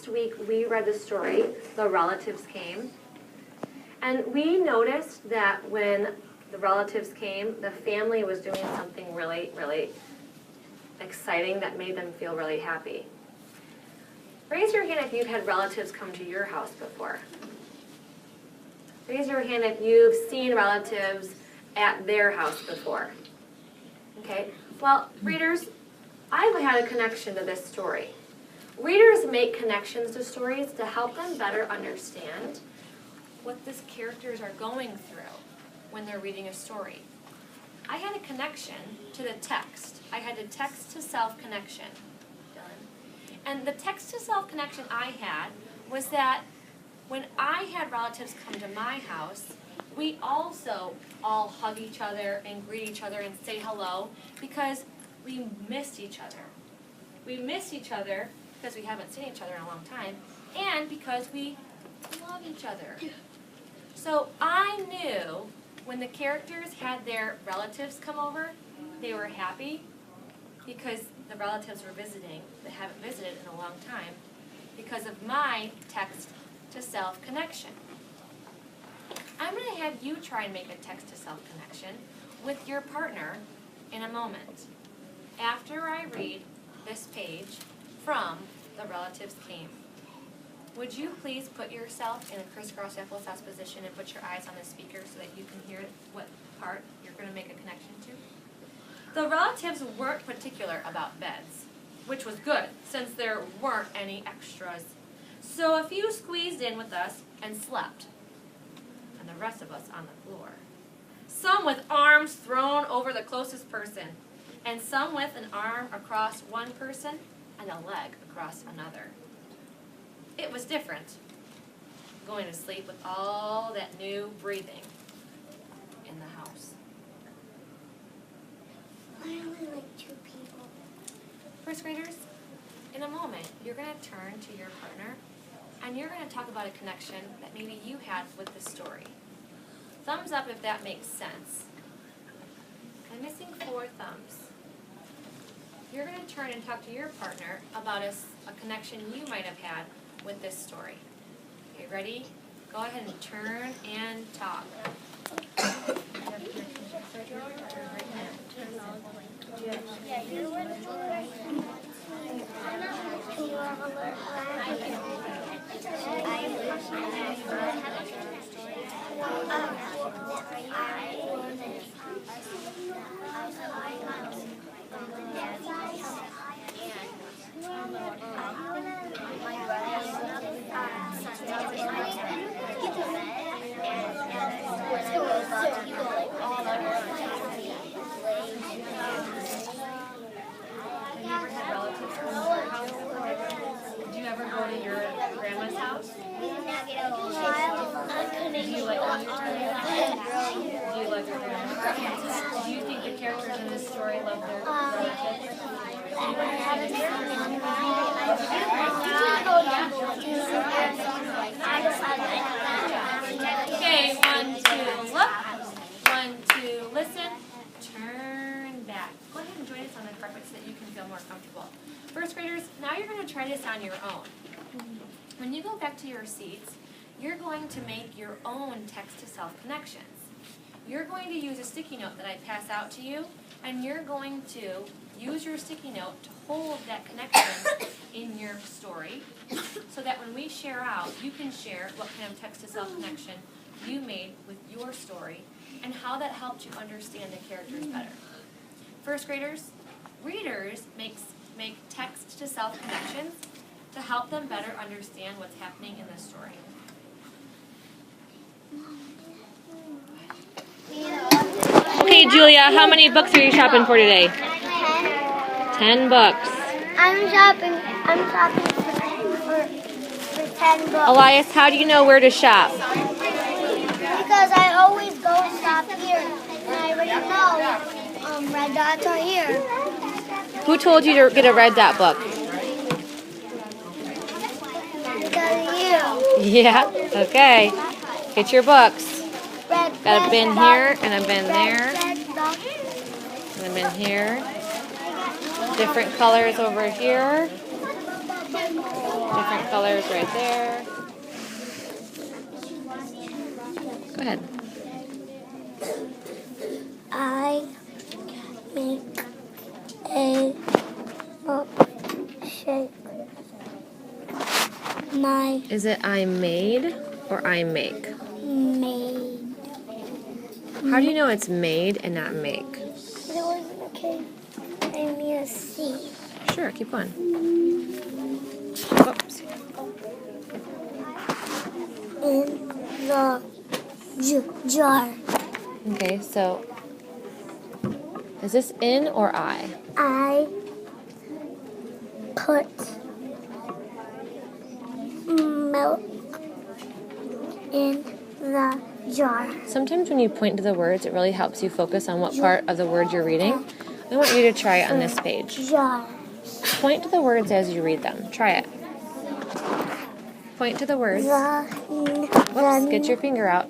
last week we read the story, The Relatives Came. And we noticed that when the relatives came, the family was doing something really, really exciting that made them feel really happy. Raise your hand if you've had relatives come to your house before. Raise your hand if you've seen relatives at their house before. Okay, well, readers, I've had a connection to this story. Readers make connections to stories to help them better understand what these characters are going through when they're reading a story. I had a connection to the text. I had a text-to-self connection. And the text-to-self connection I had was that when I had relatives come to my house, we also all hug each other and greet each other and say hello because we missed each other. We missed each other because we haven't seen each other in a long time and because we love each other. So I knew when the characters had their relatives come over, they were happy because the relatives were visiting that haven't visited in a long time because of my text-to-self connection. I'm going to have you try and make a text-to-self connection with your partner in a moment after I read this page from The Relatives Came. Would you please put yourself in a crisscross applesauce position and put your eyes on the speaker so that you can hear what part you're going to make a connection to? The relatives weren't particular about beds, which was good since there weren't any extras. So a few squeezed in with us and slept, and the rest of us on the floor. Some with arms thrown over the closest person, and some with an arm across one person and a leg across another. It was different, going to sleep with all that new breathing in the house. I only like 2 people. First graders, in a moment, you're going to turn to your partner and you're going to talk about a connection that maybe you had with the story. Thumbs up if that makes sense. I'm missing 4 thumbs. You're going to turn and talk to your partner about a connection you might have had with this story. Okay, ready? Go ahead and turn and talk. Yeah, you're one of Did you ever go to your grandma's house? Do you like your grandma? Do you think the characters in this story love their relatives? Okay, 1, 2, look. 1, 2, listen. Turn back. Go ahead and join us on the carpet so that you can feel more comfortable. First graders, now you're going to try this on your own. When you go back to your seats, you're going to make your own text-to-self connections. You're going to use a sticky note that I pass out to you, and you're going to use your sticky note to hold that connection in your story so that when we share out, you can share what kind of text-to-self connection you made with your story and how that helped you understand the characters better. First graders, readers make text-to-self connections to help them better understand what's happening in the story. Okay, Julia, how many books are you shopping for today? 10 books. I'm shopping for 10 books. Elias, how do you know where to shop? Because I always go and shop here. And I already know red dots are here. Who told you to get a red dot book? Because of you. Yeah, okay. Get your books. Red, Got a bin here and a bin there. red dot. And a bin here. Different colors over here. different colors right there. Go ahead. I make a milkshake. My Is it I made or I make? maid. How do you know it's made and not make? There wasn't a K. I mean a C. Sure, keep going. Oops. In the jar. Okay, so is this in or I? I put milk in the jar. Sometimes when you point to the words, it really helps you focus on what part of the word you're reading. I want you to try it on this page. Jar. Point to the words as you read them. Try it. Point to the words. Whoops, get your finger out.